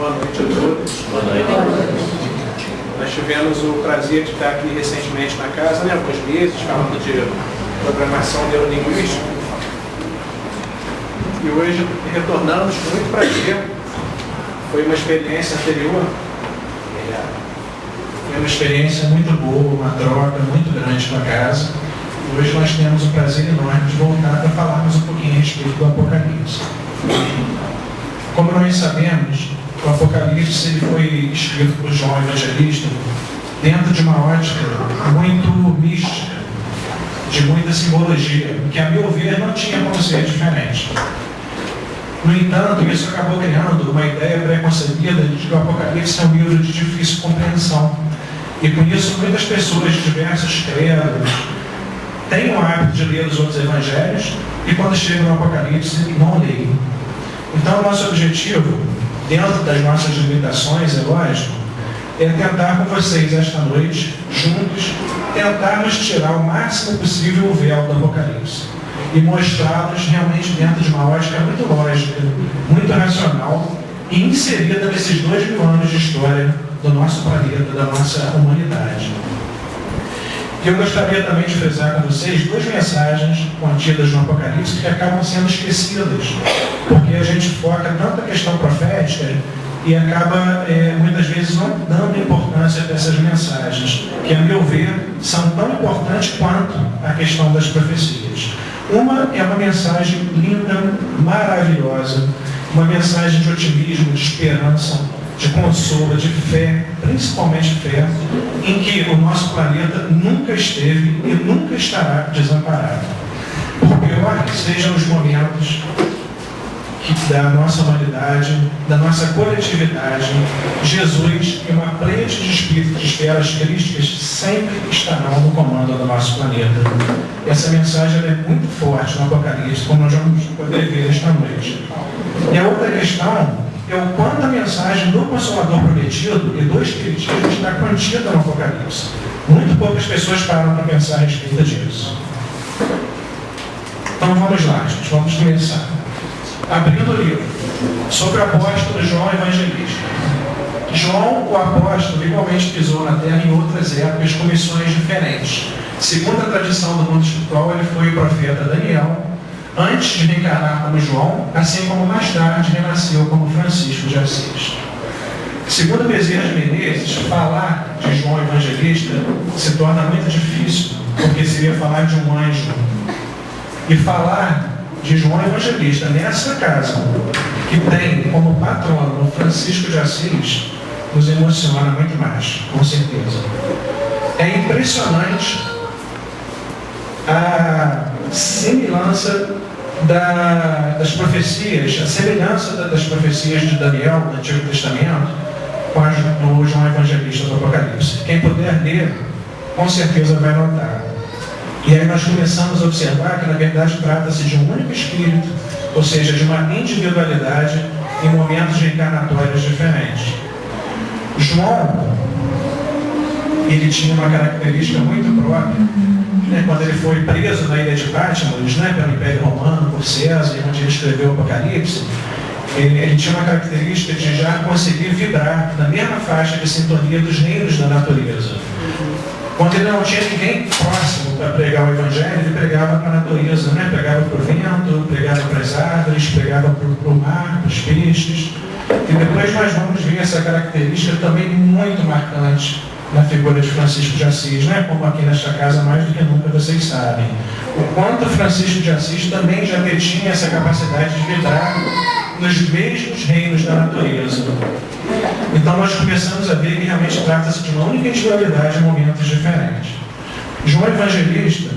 Boa noite a todos. Boa noite. Nós tivemos o prazer de estar aqui recentemente na casa, alguns meses, falando de programação neurolinguística. E hoje retornamos com muito prazer. Foi uma experiência anterior. Foi uma experiência muito boa, uma troca muito grande com a casa. E hoje nós temos o prazer enorme de voltar para falarmos um pouquinho a respeito do Apocalipse. Como nós sabemos, o Apocalipse ele foi escrito por João Evangelista dentro de uma ótica muito mística, de muita simbologia, que, a meu ver, não tinha como ser diferente. No entanto, isso acabou criando uma ideia preconcebida de que o Apocalipse é um livro de difícil compreensão. E com isso, muitas pessoas de diversos credos têm o hábito de ler os outros evangelhos e, quando chegam no Apocalipse, não leem. Então, nosso objetivo, dentro das nossas limitações, é lógico, é tentar com vocês esta noite, juntos, tentarmos tirar o máximo possível o véu do Apocalipse e mostrá-los realmente dentro de uma ótica muito lógica, muito racional e inserida nesses 2000 anos de história do nosso planeta, da nossa humanidade. E eu gostaria também de frisar com vocês duas mensagens contidas no Apocalipse que acabam sendo esquecidas, porque a gente foca tanto a questão profética e acaba, muitas vezes, não dando importância para essas mensagens, que, a meu ver, são tão importantes quanto a questão das profecias. Uma é uma mensagem linda, maravilhosa, uma mensagem de otimismo, de esperança, de consolo, de fé, principalmente fé, em que o nosso planeta nunca esteve e nunca estará desamparado. Por pior que sejam os momentos da nossa humanidade, da nossa coletividade, Jesus e uma plede de espíritos de esferas crísticas sempre estarão no comando do nosso planeta. Essa mensagem é muito forte no Apocalipse, como nós vamos poder ver esta noite. E a outra questão é o quanto a mensagem do Consolador Prometido e do Espiritismo está contida no Apocalipse. Muito poucas pessoas param para pensar a respeito disso. Então vamos lá, gente, vamos começar. Abrindo o livro, sobre o apóstolo João Evangelista. João, o apóstolo, igualmente pisou na terra em outras épocas com missões diferentes. Segundo a tradição do mundo espiritual, ele foi o profeta Daniel, antes de reencarnar como João, assim como mais tarde renasceu como Francisco de Assis. Segundo Bezerra de Menezes, falar de João Evangelista se torna muito difícil, porque seria falar de um anjo. E falar de João Evangelista nessa casa, que tem como patrono Francisco de Assis, nos emociona muito mais, com certeza. É impressionante a semelhança das profecias, a semelhança das profecias de Daniel, do Antigo Testamento, com as do João Evangelista do Apocalipse. Quem puder ler, com certeza vai notar. E aí nós começamos a observar que, na verdade, trata-se de um único espírito, ou seja, de uma individualidade em momentos reencarnatórios diferentes. João, ele tinha uma característica muito própria, quando ele foi preso na ilha de Patmos, pelo Império Romano, por César, onde ele escreveu o Apocalipse, ele tinha uma característica de já conseguir vibrar na mesma faixa de sintonia dos reinos da natureza. Quando ele não tinha ninguém próximo para pregar o Evangelho, ele pregava para a natureza, pregava para o vento, pregava para as árvores, pregava para o mar, para os peixes. E depois nós vamos ver essa característica também muito marcante na figura de Francisco de Assis, como aqui nesta casa mais do que nunca vocês sabem. O quanto Francisco de Assis também já detinha essa capacidade de vibrar nos mesmos reinos da natureza. Então nós começamos a ver que realmente trata-se de uma única individualidade em momentos diferentes. João Evangelista,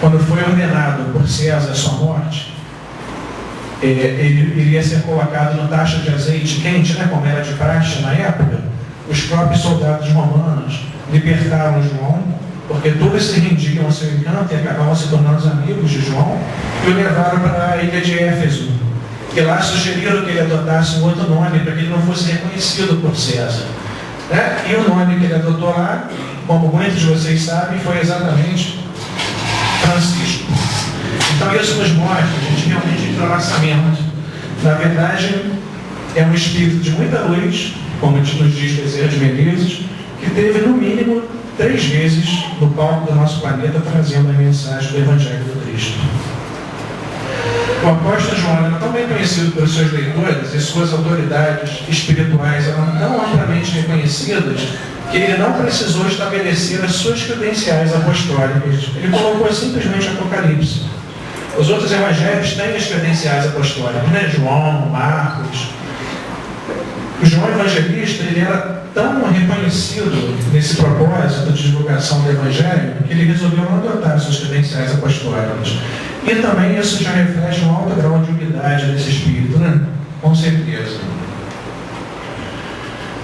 quando foi ordenado por César a sua morte, ele iria ser colocado no tacho de azeite quente, como era de praxe na época. Os próprios soldados romanos libertaram João, porque todos se rendiam ao seu encanto e acabavam se tornando os amigos de João, e o levaram para a ilha de Éfeso. E lá sugeriram que ele adotasse um outro nome, para que ele não fosse reconhecido por César. E o nome que ele adotou lá, como muitos de vocês sabem, foi exatamente Francisco. Então isso nos mostra, gente, realmente entrelaçamento. Na verdade, é um espírito de muita luz, como nos diz Bezerra de Menezes, que teve no mínimo 3 vezes no palco do nosso planeta trazendo a mensagem do Evangelho do Cristo. O apóstolo João era tão bem conhecido pelos seus leitores e suas autoridades espirituais eram tão amplamente reconhecidas que ele não precisou estabelecer as suas credenciais apostólicas. Ele colocou simplesmente Apocalipse. Os outros evangelhos têm as credenciais apostólicas, né? João, Marcos. O João Evangelista, ele era tão reconhecido nesse propósito de divulgação do Evangelho que ele resolveu não adotar suas credenciais apostólicas. E também isso já reflete um alto grau de humildade desse espírito, né? Com certeza.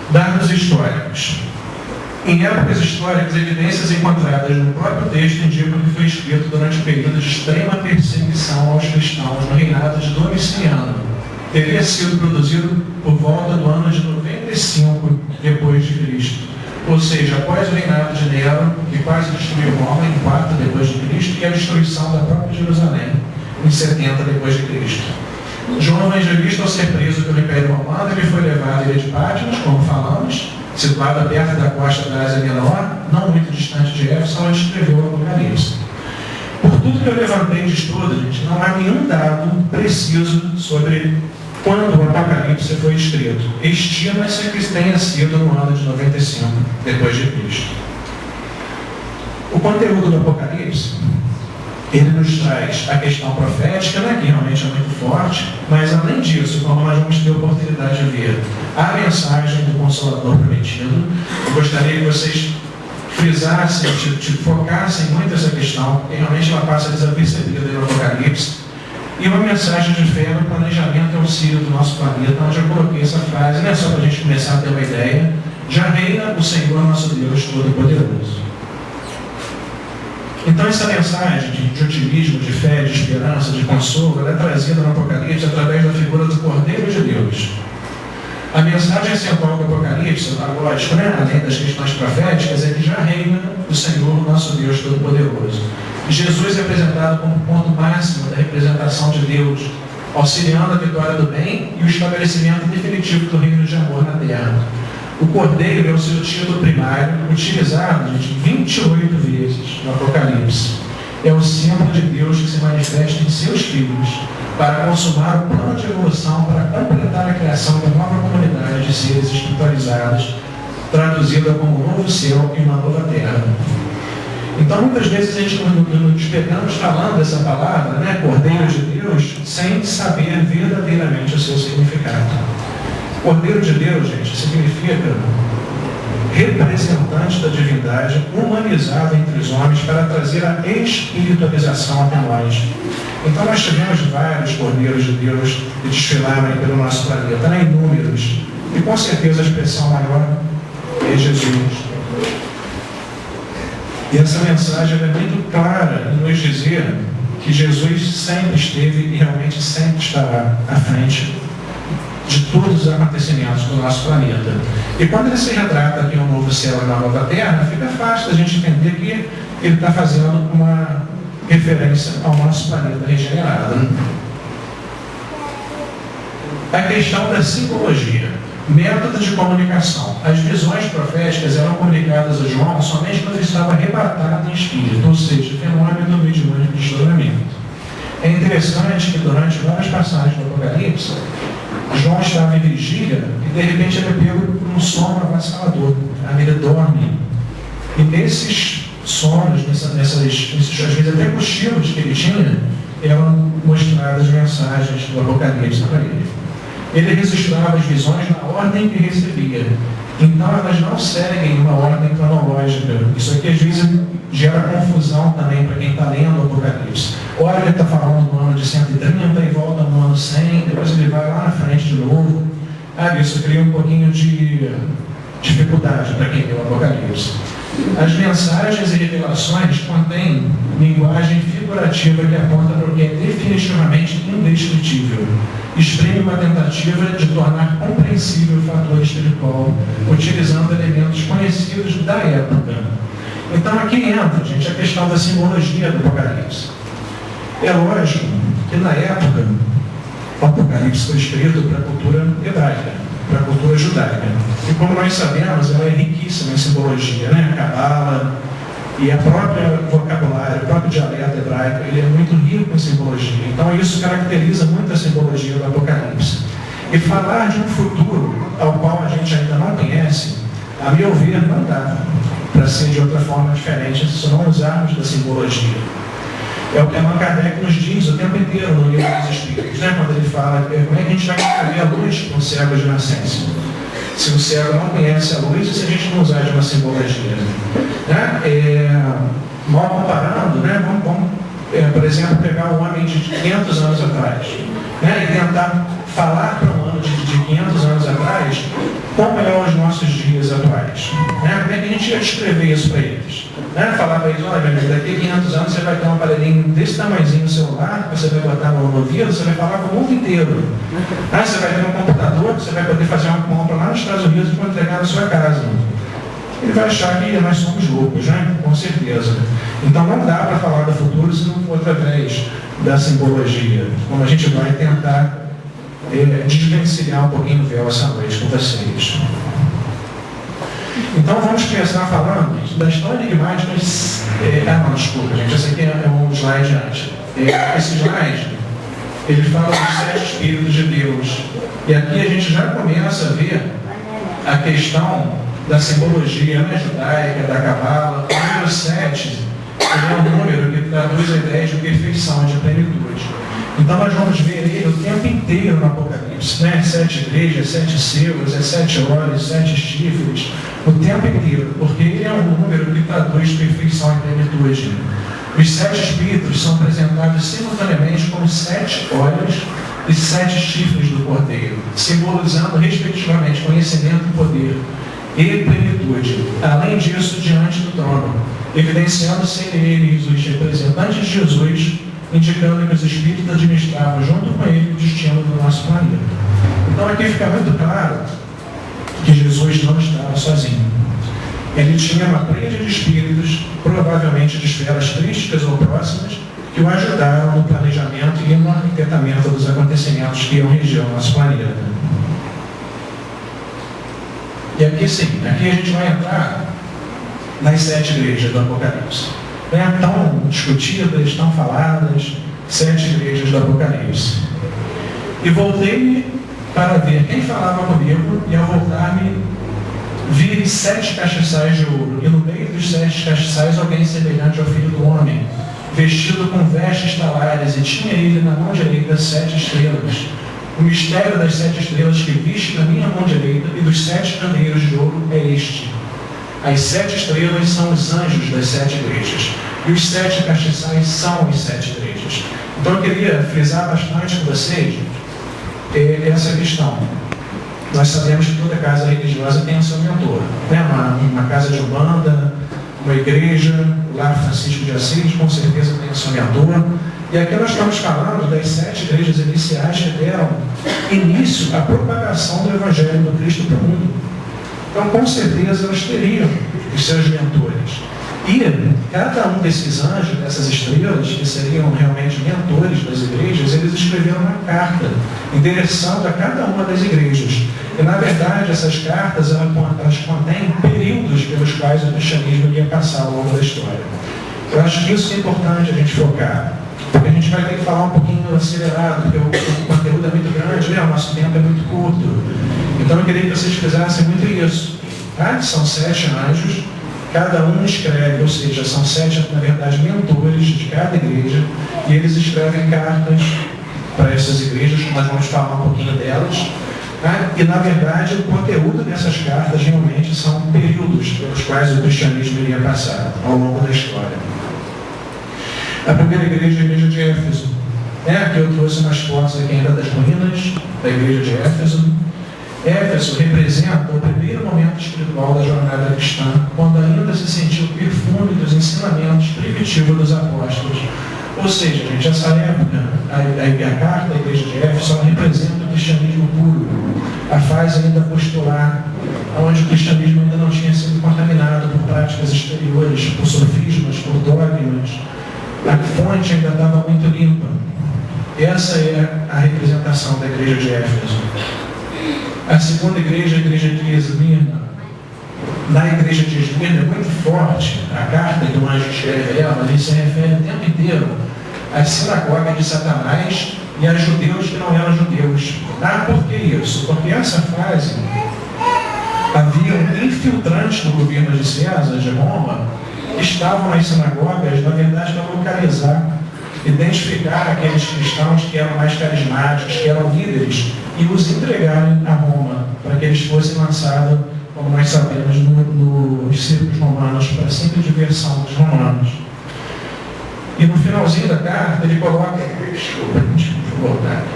Dados históricos. Em épocas históricas, evidências encontradas no próprio texto indicam que foi escrito durante o período de extrema perseguição aos cristãos no reinado de Domiciano. Teria sido produzido por volta do ano de 95 depois de Cristo. Ou seja, após o reinado de Nero, que quase destruiu Roma em 4 depois de Cristo, e a destruição da própria Jerusalém em 70 depois de Cristo. João Evangelista, ao ser preso pelo Império Romano, ele foi levado à ilha de Patmos, como falamos, situada perto da costa da Ásia Menor, não muito distante de Éfeso, onde escreveu o Apocalipse. Por tudo que eu levantei de estudo, gente, não há nenhum dado preciso sobre quando o Apocalipse foi escrito. Estima-se que tenha sido no ano de 95 depois de Cristo. O conteúdo do Apocalipse, ele nos traz a questão profética, né, que realmente é muito forte, mas além disso, como nós vamos ter a oportunidade de ver a mensagem do Consolador prometido, eu gostaria que vocês frisassem, focassem muito nessa questão, porque realmente ela passa desapercebida no Apocalipse, e uma mensagem de fé no planejamento e auxílio do nosso planeta, onde eu coloquei essa frase, né, só para a gente começar a ter uma ideia: já reina o Senhor nosso Deus Todo-Poderoso. Então essa mensagem de otimismo, de fé, de esperança, de consolo, ela é trazida no Apocalipse através da figura do Cordeiro de Deus. A mensagem central do Apocalipse, lógico, né, além das questões proféticas, é que já reina o Senhor nosso Deus Todo-Poderoso. Jesus é apresentado como ponto máximo da representação de Deus, auxiliando a vitória do bem e o estabelecimento definitivo do reino de amor na terra. O Cordeiro é o seu título primário, utilizado, gente, 28 vezes no Apocalipse. É o símbolo de Deus que se manifesta em seus filhos, para consumar o plano de evolução, para completar a criação de uma nova comunidade de seres espiritualizados, traduzida como um novo céu e uma nova terra. Então, muitas vezes a gente nos pegamos falando essa palavra, né, Cordeiro de Deus, sem saber verdadeiramente o seu significado. Cordeiro de Deus, gente, significa representante da divindade humanizado entre os homens para trazer a espiritualização até nós. Então nós tivemos vários Cordeiros de Deus que desfilaram pelo nosso planeta, né, inúmeros. E com certeza a expressão maior é Jesus. E essa mensagem é muito clara em nos dizer que Jesus sempre esteve e realmente sempre estará à frente de todos os acontecimentos do nosso planeta. E quando ele se retrata aqui um novo céu e uma nova terra, fica fácil a gente entender que ele está fazendo uma referência ao nosso planeta regenerado. A questão da simbologia, método de comunicação. As visões proféticas eram comunicadas a João somente quando ele estava arrebatado em espírito, ou seja, fenômeno mediúnico de desdobramento. É interessante que durante várias passagens do Apocalipse, João estava em vigília e de repente ele é pego por um sono avassalador. Ele dorme. E nesses sonos, às vezes até cochilos que ele tinha, eram mostradas mensagens do Apocalipse para ele. Ele registrava as visões na ordem que recebia. Então elas não seguem uma ordem cronológica. Isso aqui às vezes gera confusão também para quem está lendo o Apocalipse. Ora ele está falando no ano de 130 e volta no ano 100, depois ele vai lá na frente de novo. Isso cria um pouquinho de dificuldade para quem lê o Apocalipse. As mensagens e revelações contêm linguagem figurativa que aponta para o que é definitivamente indescritível. Exprime uma tentativa de tornar compreensível o fator espiritual, utilizando elementos conhecidos da época. Então aqui entra, gente, a questão da simbologia do Apocalipse. É lógico que na época o Apocalipse foi escrito para a cultura hebraica, para a cultura judaica. E como nós sabemos, ela é riquíssima em simbologia, né? A Cabala e a própria vocabulário, o próprio dialeto hebraico, ele é muito rico em simbologia. Então isso caracteriza muito a simbologia do Apocalipse. E falar de um futuro ao qual a gente ainda não conhece, a meu ver, não dá para ser de outra forma diferente se não usarmos da simbologia. É o que Allan Kardec nos diz o tempo inteiro no Livro dos Espíritos, né? Quando ele fala como é que a gente vai escrever a luz para um cego de nascença. Se o cego não conhece a luz, e se a gente não usar de uma simbologia. Né? Mal comparando, né? Vamos por exemplo, pegar um homem de 500 anos atrás, né? E tentar falar para um ano de 500 anos atrás como é os nossos dias atuais. Né? Como é que a gente ia descrever isso para eles? Né? Falar para eles, olha, meu amigo, daqui a 500 anos você vai ter um aparelhinho desse tamanhozinho no celular, que você vai botar no ouvido, você vai falar com o mundo inteiro. Você vai ter um computador, você vai poder fazer uma compra lá nos Estados Unidos e entregar na sua casa. Ele vai achar que nós somos loucos, né? Com certeza. Então não dá para falar do futuro se não for através da simbologia. Como a gente vai tentar desvencilhar um pouquinho o véu essa noite com vocês. Então vamos começar falando da história enigmática. Não, desculpa, gente, esse aqui é um slide antes. Esse slide, ele fala dos 7 Espíritos de Deus. E aqui a gente já começa a ver a questão da simbologia, né, judaica, da Cabala. O número 7 é um número que traduz a ideia de perfeição, de plenitude. Então nós vamos ver ele o tempo inteiro no Apocalipse, né? 7 igrejas, 7 selos, 7 olhos, 7 chifres, o tempo inteiro, porque ele é um número que traduz perfeição e plenitude. Os 7 espíritos são apresentados simultaneamente como 7 olhos e 7 chifres do Cordeiro, simbolizando respectivamente conhecimento e poder e plenitude. Além disso, diante do trono, evidenciando serem eles os representantes de Jesus, indicando que os espíritos administravam junto com ele o destino do nosso planeta. Então aqui fica muito claro que Jesus não estava sozinho. Ele tinha uma tríade de espíritos, provavelmente de esferas crísticas ou próximas, que o ajudaram no planejamento e no arquitetamento dos acontecimentos que iam reger o nosso planeta. E aqui sim, aqui a gente vai entrar nas 7 igrejas do Apocalipse. Tão discutidas, tão faladas, 7 igrejas do Apocalipse. E voltei para ver quem falava comigo, e ao voltar-me, vi 7 castiçais de ouro, e no meio dos 7 castiçais alguém semelhante ao Filho do Homem, vestido com vestes talares, e tinha ele na mão direita 7 estrelas. O mistério das 7 estrelas que viste na minha mão direita e dos 7 candeeiros de ouro é este. As 7 estrelas são os anjos das 7 igrejas. E os 7 castiçais são as 7 igrejas. Então eu queria frisar bastante com vocês essa questão. Nós sabemos que toda casa religiosa tem o seu mentor. Né? Uma casa de umbanda, uma igreja, o Lar Francisco de Assis, com certeza tem o seu mentor. E aqui nós estamos falando das 7 igrejas iniciais que deram início à propagação do Evangelho do Cristo para o mundo. Então, com certeza, elas teriam os seus mentores. E cada um desses anjos, dessas estrelas, que seriam realmente mentores das igrejas, eles escreveram uma carta endereçando a cada uma das igrejas. E, na verdade, essas cartas elas contêm períodos pelos quais o cristianismo ia passar ao longo da história. Eu acho que isso é importante a gente focar. Porque a gente vai ter que falar um pouquinho acelerado, porque o conteúdo é muito grande, né? O nosso tempo é muito curto. Então eu queria que vocês fizessem muito isso. Tá? São 7 anjos, cada um escreve, ou seja, são 7, na verdade, mentores de cada igreja, e eles escrevem cartas para essas igrejas, que nós vamos falar um pouquinho delas. Tá? E, na verdade, o conteúdo dessas cartas realmente são períodos pelos quais o cristianismo iria passar ao longo da história. A primeira igreja é a igreja de Éfeso. Aqui eu trouxe umas fotos aqui ainda das ruínas da igreja de Éfeso. Éfeso representa o primeiro momento espiritual da jornada cristã, quando ainda se sentiu o perfume dos ensinamentos primitivos dos apóstolos. Ou seja, gente, essa época, a carta da igreja de Éfeso representa o cristianismo puro, a fase ainda apostolar, onde o cristianismo ainda não tinha sido contaminado por práticas exteriores, por sofismas, por dogmas. A fonte ainda estava muito limpa. Essa é a representação da igreja de Éfeso. A segunda igreja, a igreja de Esmirna. Na igreja de Esmirna é muito forte a carta que o anjo escreve ela, ele se refere o tempo inteiro às sinagogas de Satanás e a judeus que não eram judeus. Por que isso? Porque essa fase havia infiltrantes do governo de César, de Roma, que estavam nas sinagogas, na verdade, para localizar, identificar aqueles cristãos que eram mais carismáticos, que eram líderes, e os entregarem a Roma, para que eles fossem lançados, como nós sabemos, nos círculos romanos, para simples diversão dos romanos. E no finalzinho da carta, ele coloca... Desculpa, vou voltar aqui.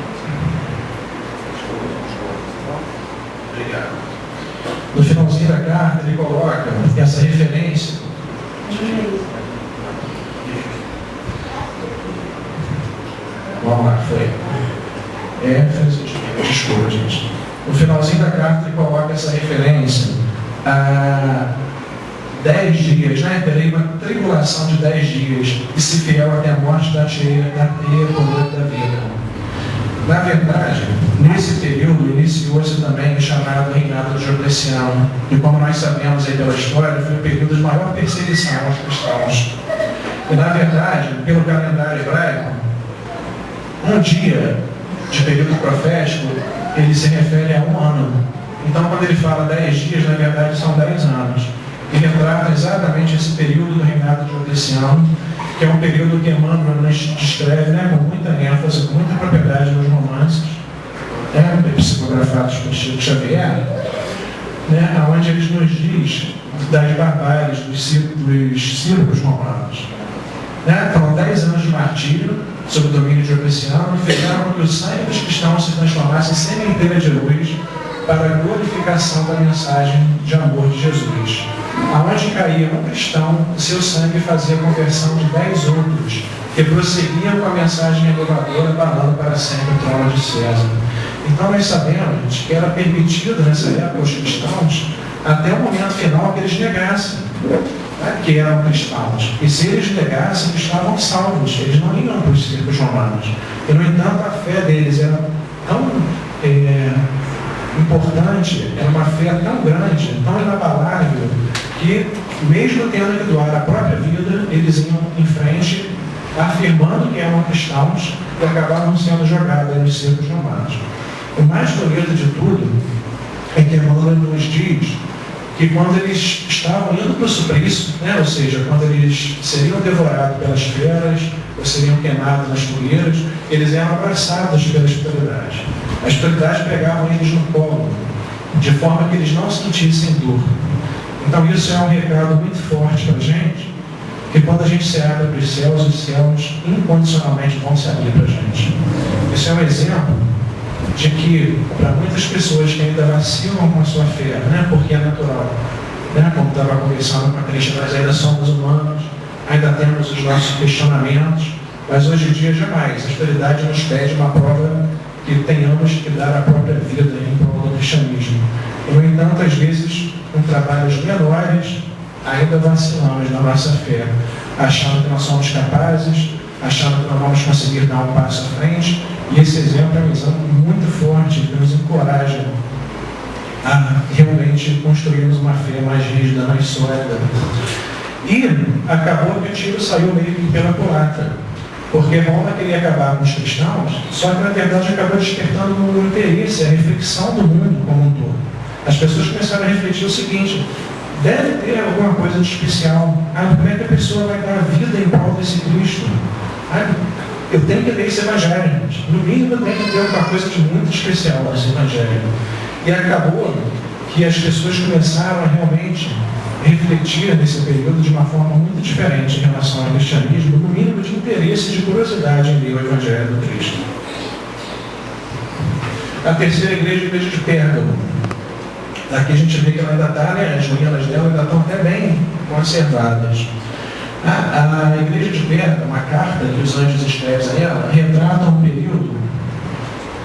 Obrigado. No finalzinho da carta, ele coloca essa referência. Vamos lá, foi. Desculpa, gente. No finalzinho da carta, ele coloca essa referência a 10 dias, né? Terei uma tribulação de 10 dias, e se fiel até a morte da teia coroa da vida. Na verdade, nesse período iniciou-se também o chamado reinado de Diocleciano, e como nós sabemos aí pela história, foi o período de maior perseguição aos cristãos. E na verdade, pelo calendário hebraico, um dia de período profético, ele se refere a um ano. Então, quando ele fala 10 dias, na verdade são 10 anos. E retrata exatamente esse período do reinado de Diocleciano, que é um período que Emmanuel nos descreve, né, com muita ênfase, com muita propriedade nos romances, psicografados por Chico Xavier, né, onde ele nos diz das barbáries dos círculos romanos. Né, foram 10 anos de martírio sob o domínio de Diocleciano, e fizeram com que o sangue dos cristãos se transformasse em sementeira de luz para a glorificação da mensagem de amor de Jesus. Aonde caía um cristão, o seu sangue fazia a conversão de 10 outros, que prosseguiam com a mensagem elevadora, balando para sempre o trono de César. Então nós sabemos que era permitido nessa época aos cristãos, até o momento final, que eles negassem, né, que eram cristãos. E se eles negassem, eles estavam salvos, eles não iam para os círculos romanos. E no entanto, a fé deles era tão importante, era uma fé tão grande, tão inabalável, que mesmo tendo que doar a própria vida, eles iam em frente, afirmando que eram cristãos, e acabaram sendo jogados nos círculos romanos. O mais bonito de tudo é que Emmanuel nos diz que quando eles estavam indo para o suplício, né, ou seja, quando eles seriam devorados pelas feras, ou seriam queimados nas fogueiras, eles eram abraçados pela espiritualidade. A espiritualidade pegava eles no colo, de forma que eles não sentissem dor. Então isso é um recado muito forte para a gente, que quando a gente se abre para os céus incondicionalmente vão se abrir para a gente. Isso é um exemplo de que, para muitas pessoas que ainda vacilam com a sua fé, né, porque é natural, né, como estava conversando com a Cristian, nós ainda somos humanos, ainda temos os nossos questionamentos, mas hoje em dia jamais. A espiritualidade nos pede uma prova que tenhamos que dar a própria vida em prol do cristianismo. E, no entanto, às vezes, com trabalhos menores, ainda vacilamos na nossa fé, achando que nós somos capazes, achando que não vamos conseguir dar um passo à frente. E esse exemplo é um exemplo muito forte que nos encoraja a realmente construirmos uma fé mais rígida, mais sólida. E acabou que o tiro saiu meio que pela culatra, porque Roma queria acabar com os cristãos, só que na verdade acabou despertando um interesse, a reflexão do mundo como um todo. As pessoas começaram a refletir o seguinte: deve ter alguma coisa de especial. Como é que a pessoa vai dar a vida em prol desse Cristo? Eu tenho que ler esse evangelho. No mínimo eu tenho que ter alguma coisa de muito especial nesse evangelho. E acabou que as pessoas começaram a realmente refletir nesse período de uma forma muito diferente em relação ao cristianismo, no mínimo de interesse e de curiosidade em ler o evangelho do Cristo. A terceira igreja, a igreja de Pérgamo. Aqui a gente vê que ela ainda está, né, as ruínas dela ainda estão até bem conservadas. A igreja de Pérgamo, a carta que os anjos escrevem a ela, retrata um período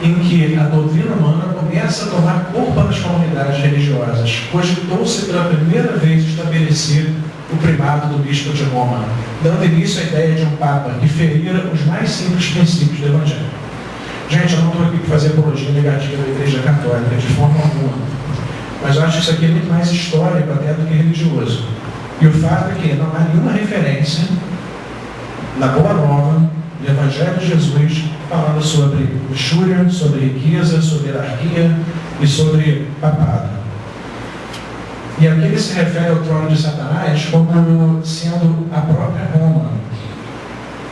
em que a doutrina humana começa a tomar corpo nas comunidades religiosas. Cogitou-se pela primeira vez estabelecer o primado do bispo de Roma, dando início à ideia de um Papa que ferira os mais simples princípios do Evangelho. Gente, eu não estou aqui para fazer apologia negativa da Igreja Católica, de forma alguma. Mas eu acho que isso aqui é muito mais histórico até do que religioso. E o fato é que não há nenhuma referência na Boa Nova, no Evangelho de Jesus, falando sobre luxúria, sobre riqueza, sobre hierarquia e sobre papado. E aqui ele se refere ao trono de Satanás como sendo a própria Roma,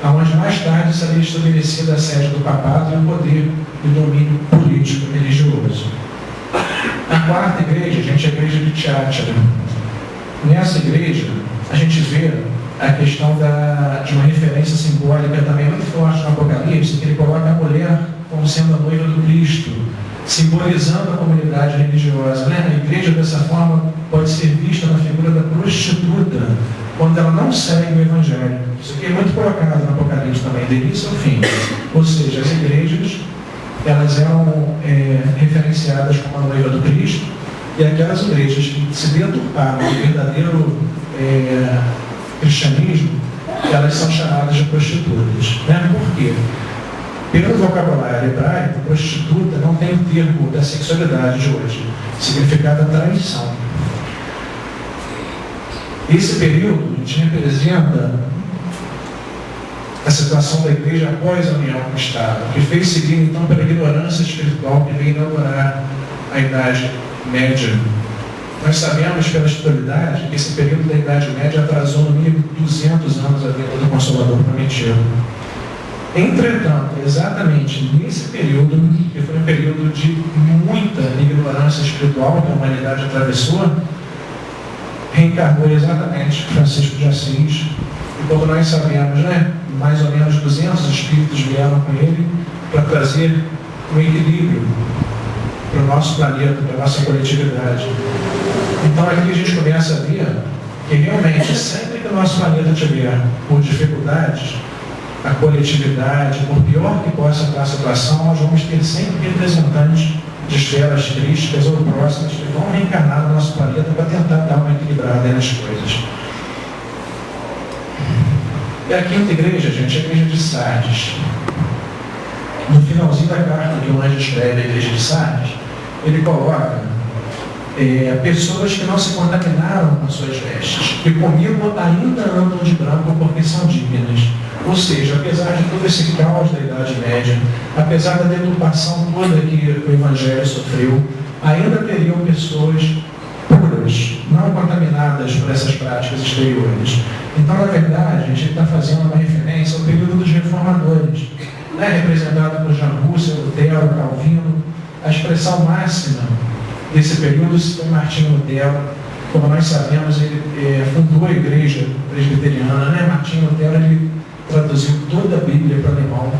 onde mais tarde seria estabelecida a sede do papado e o poder e o domínio político e religioso. A quarta igreja, gente, é a igreja de Tiatira. Nessa igreja, a gente vê a questão de uma referência simbólica também muito forte no Apocalipse, que ele coloca a mulher como sendo a noiva do Cristo, simbolizando a comunidade religiosa. Né? A igreja, dessa forma, pode ser vista na figura da prostituta, quando ela não segue o Evangelho. Isso aqui é muito colocado no Apocalipse também, do início ao fim. Ou seja, as igrejas, elas eram referenciadas como a noiva do Cristo, e aquelas igrejas que se deturparam do verdadeiro cristianismo, elas são chamadas de prostitutas. Né? Por quê? Pelo vocabulário hebraico, prostituta não tem o termo da sexualidade de hoje. Significado traição. Esse período, a gente representa a situação da igreja após a união com o Estado, que fez seguir então pela ignorância espiritual que veio inaugurar a Idade Média. Nós sabemos pela historicidade que esse período da Idade Média atrasou no mínimo 200 anos a vinda do Consolador Prometido. Entretanto, exatamente nesse período, que foi um período de muita ignorância espiritual que a humanidade atravessou, reencarnou exatamente Francisco de Assis. E como nós sabemos, né, mais ou menos 200 espíritos vieram com ele para trazer um equilíbrio para o nosso planeta, para a nossa coletividade. Então aqui a gente começa a ver que realmente sempre que o nosso planeta tiver por dificuldades, a coletividade, por pior que possa estar a situação, nós vamos ter sempre representantes de esferas crísticas ou próximas que vão reencarnar no nosso planeta para tentar dar uma equilibrada nas coisas. E a quinta igreja, gente, é a igreja de Sardes. No finalzinho da carta que o anjo escreve à igreja de Sardes, ele coloca pessoas que não se contaminaram com as suas vestes, que comigo ainda andam de branco porque são dignas. Ou seja, apesar de todo esse caos da Idade Média, apesar da deturpação toda que o Evangelho sofreu, ainda teriam pessoas puras, não contaminadas por essas práticas exteriores. Então, na verdade, a gente está fazendo uma referência ao período dos reformadores, né? Representado por Jean Russell, Lutero, Calvino. A expressão máxima desse período foi Martinho Lutero. Como nós sabemos, ele fundou a igreja presbiteriana, né? Martinho Lutero, ele traduziu toda a Bíblia para o alemão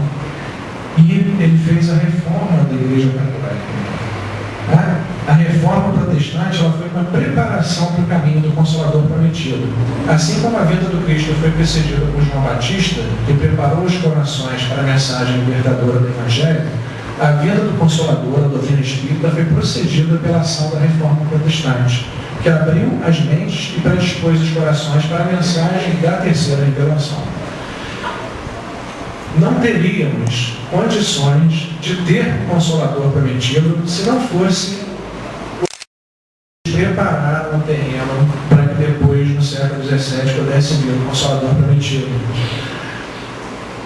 e ele fez a reforma da igreja católica. A reforma protestante ela foi uma preparação para o caminho do Consolador Prometido. Assim como a vinda do Cristo foi precedida por João Batista, que preparou os corações para a mensagem libertadora do Evangelho, a vinda do Consolador, a doutrina espírita, foi precedida pela ação da reforma protestante, que abriu as mentes e predispôs os corações para a mensagem da terceira revelação. Não teríamos condições de ter o Consolador Prometido se não fosse preparar um terreno para que depois, no século XVII, pudesse vir o Consolador Prometido.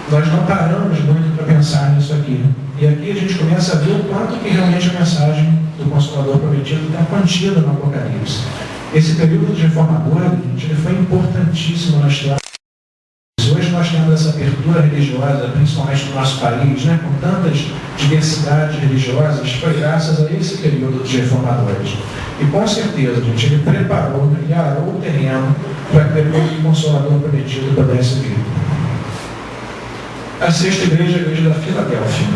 Nós não paramos muito para pensar nisso aqui. E aqui a gente começa a ver o quanto que realmente a mensagem do Consolador Prometido está contida no Apocalipse. Esse período de reformadores, ele foi importantíssimo na história. Hoje nós temos essa abertura religiosa, principalmente no nosso país, né, com tantas diversidades religiosas, foi graças a esse período dos reformadores. E com certeza, gente, ele preparou, ele arou o terreno para que depois o Consolador Prometido pudesse vir. A sexta igreja é a igreja da Filadélfia.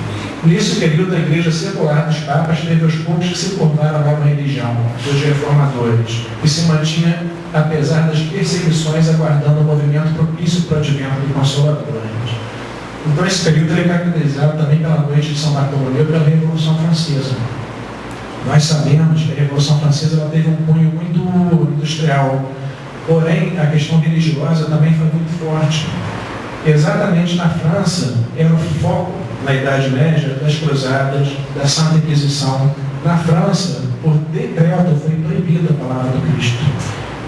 Nesse período, a igreja secular dos papas teve os poucos que se tornaram a nova religião, dos reformadores, e se mantinha, apesar das perseguições, aguardando o movimento propício para o advento do Consolador. Então, esse período é caracterizado também pela noite de São Bartolomeu e pela Revolução Francesa. Nós sabemos que a Revolução Francesa ela teve um cunho muito industrial. Porém, a questão religiosa também foi muito forte. Exatamente na França, era o foco, na Idade Média, das cruzadas, da Santa Inquisição. Na França, por decreto, foi proibida a palavra do Cristo.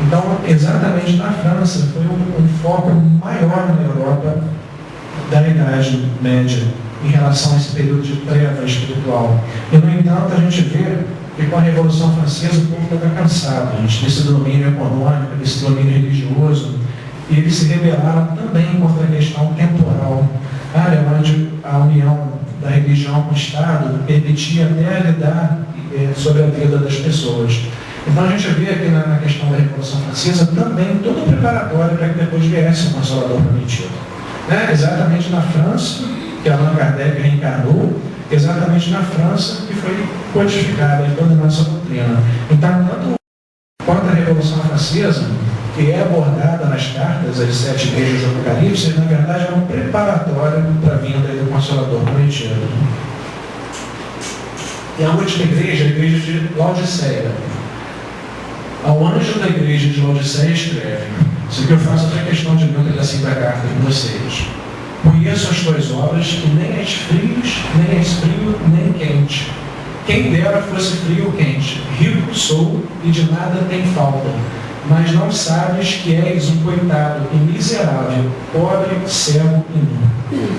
Então, exatamente na França, foi um foco maior na Europa da Idade Média, em relação a esse período de treva espiritual. E, no entanto, a gente vê que com a Revolução Francesa o povo estava cansado, desse domínio econômico, desse domínio religioso, e eles se rebelaram também contra a questão temporal, área onde a união da religião com o Estado permitia até lidar sobre a vida das pessoas. Então a gente vê aqui na questão da Revolução Francesa também todo o preparatório para que depois viesse o Consolador prometido. Exatamente na França, que Allan Kardec reencarnou, exatamente na França que foi codificada toda a nossa doutrina. Então, tanto quanto a Revolução Francesa, que é abordada nas cartas, as 7 igrejas do Apocalipse, na verdade é um preparatório para a vinda do Consolador prometido. E a última igreja, a igreja de Laodiceia. Ao anjo da igreja de Laodiceia escreve: isso aqui eu faço até questão de ler um pedacinho da carta com vocês. Conheço as tuas obras, que nem és frio, nem quente. Quem dera fosse frio ou quente. Rico sou e de nada tem falta. Mas não sabes que és um coitado e miserável, pobre, cego e nu.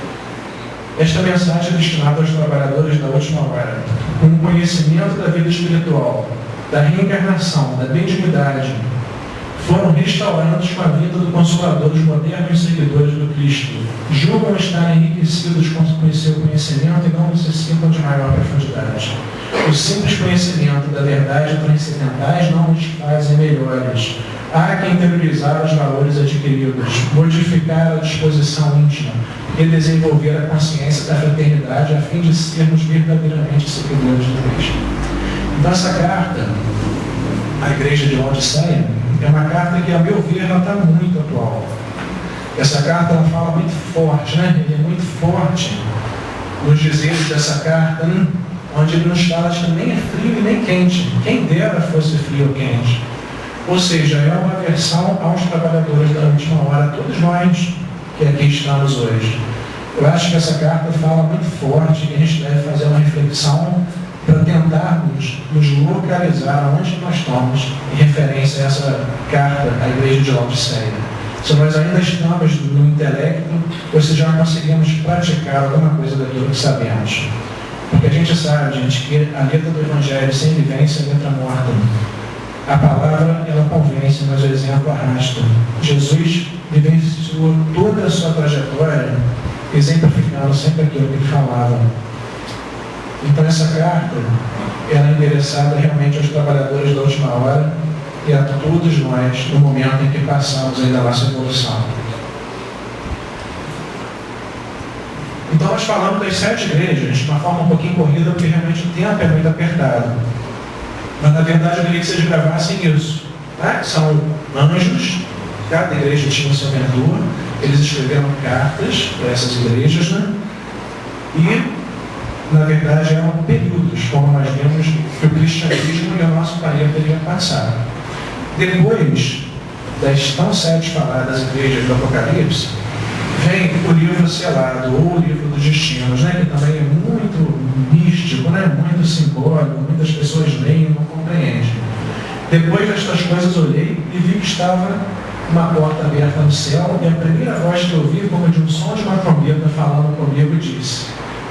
Esta mensagem é destinada aos trabalhadores da última hora, com o conhecimento da vida espiritual, da reencarnação, da benignidade, foram restaurados com a vida do Consolador dos modernos seguidores do Cristo. Julgam estar enriquecidos com o seu conhecimento e não necessitam de maior profundidade. O simples conhecimento da verdade transcendentais não os fazem melhores. Há que interiorizar os valores adquiridos, modificar a disposição íntima e desenvolver a consciência da fraternidade a fim de sermos verdadeiramente seguidores de Cristo. Então essa carta à igreja de Laodiceia é uma carta que, a meu ver, ela está muito atual. Essa carta ela fala muito forte, Ele é muito forte nos dizeres dessa carta, onde ele nos fala que nem é frio e nem quente. Quem dera fosse frio ou quente. Ou seja, é uma aversão aos trabalhadores da última hora, todos nós que aqui estamos hoje. Eu acho que essa carta fala muito forte e a gente deve fazer uma reflexão para tentarmos nos localizar onde nós estamos em referência a essa carta à igreja de Laodiceia. Se nós ainda estamos no intelecto ou se já conseguimos praticar alguma coisa daquilo que sabemos. Porque a gente sabe, gente, que a letra do Evangelho sem vivência é letra morta. A palavra, ela convence, mas o exemplo arrasta. Jesus vivenciou toda a sua trajetória exemplificando sempre aquilo que ele falava. Então essa carta, ela é endereçada realmente aos trabalhadores da última hora e a todos nós no momento em que passamos aí da nossa evolução. Então nós falamos das 7 igrejas de uma forma um pouquinho corrida, porque realmente o tempo é muito apertado. Mas na verdade eu queria que vocês gravassem isso. São anjos, cada igreja tinha o seu mentor, eles escreveram cartas para essas igrejas, E na verdade eram períodos, como nós vimos que o cristianismo e o nosso planeta iam passar. Depois das tão 7 faladas igrejas do Apocalipse, vem o livro selado, ou o livro dos destinos, que também é muito místico, muito simbólico, muitas pessoas leem e não compreendem. Depois destas coisas olhei e vi que estava uma porta aberta no céu, e a primeira voz que eu ouvi, como de um som de uma trombeta falando comigo, disse: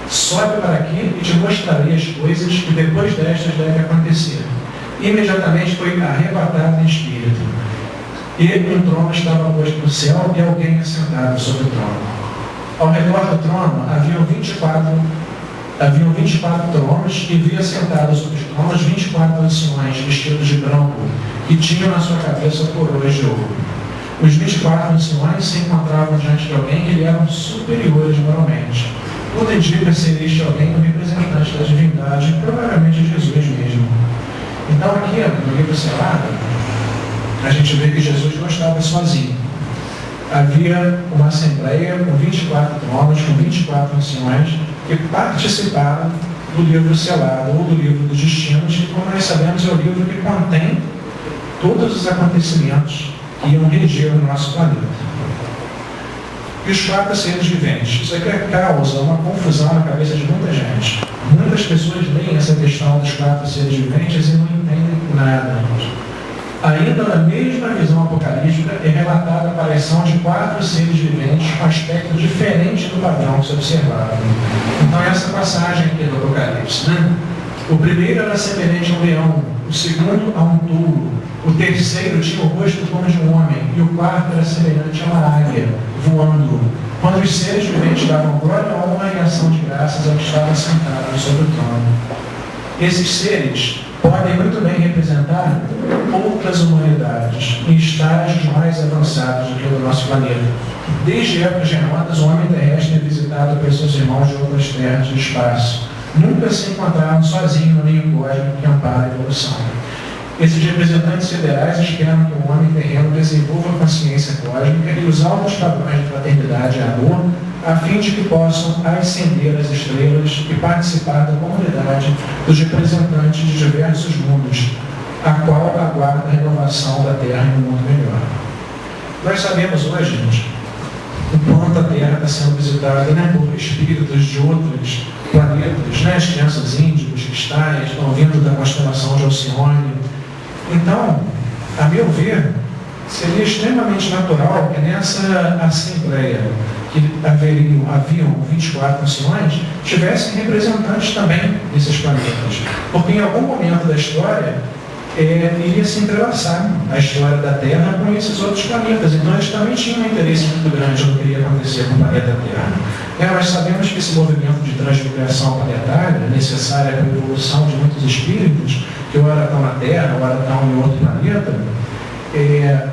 sobe para aqui e te mostrarei as coisas que depois destas devem acontecer. Imediatamente foi arrebatado em espírito. E um trono estava posto no céu e alguém assentado sobre o trono. Ao redor do trono haviam 24 tronos e vi assentados sobre os tronos 24 anciões vestidos de branco e tinham na sua cabeça coroas de ouro. Os 24 anciões se encontravam diante de alguém que lhe eram superiores moralmente. Tudo indica ser este alguém um representante da divindade, provavelmente Jesus mesmo. Então aqui no livro selado, a gente vê que Jesus não estava sozinho. Havia uma assembleia com 24 tronos, com 24 anciões, que participaram do livro selado, ou do livro dos destinos, que, como nós sabemos, é o livro que contém todos os acontecimentos que iam reger o nosso planeta. E os 4 seres viventes. Isso aqui causa uma confusão na cabeça de muita gente. Muitas pessoas leem essa questão dos 4 seres viventes e não entendem nada. Ainda na mesma visão apocalíptica é relatada a aparição de 4 seres viventes com aspecto diferente do padrão que se observava. Então essa passagem aqui do Apocalipse, né? O primeiro era semelhante a um leão, o segundo a um touro, o terceiro tinha o rosto como de um homem, e o quarto era semelhante a uma águia, voando. Quando os seres viventes davam glória, honra e ação de graças ao que estava sentado sobre o trono. Esses seres podem muito bem representar outras humanidades em estágios mais avançados do que o do nosso planeta. Desde épocas remotas, o homem terrestre é visitado por seus irmãos de outras terras do espaço. Nunca se encontraram sozinhos no meio cósmico que ampara a evolução. Esses representantes federais esperam que o homem terreno desenvolva a consciência cósmica e os altos padrões de fraternidade e amor, a fim de que possam ascender as estrelas e participar da comunidade dos representantes de diversos mundos, a qual aguarda a renovação da Terra em um mundo melhor. Nós sabemos hoje, gente, o quanto a Terra está sendo visitada, né, por espíritos de outros planetas, né, as crianças índios, cristais, estão vindo da constelação de Alcione. Então, a meu ver, seria extremamente natural que nessa assembleia, que haviam 24 anciões, tivessem representantes também desses planetas. Porque em algum momento da história, iria se entrelaçar a história da Terra com esses outros planetas. Então eles também tinham um interesse muito grande no que iria acontecer com o planeta Terra. Nós sabemos que esse movimento de transmigração planetária é necessário para a evolução de muitos espíritos, que ora estão na Terra, ora estão em outro planeta.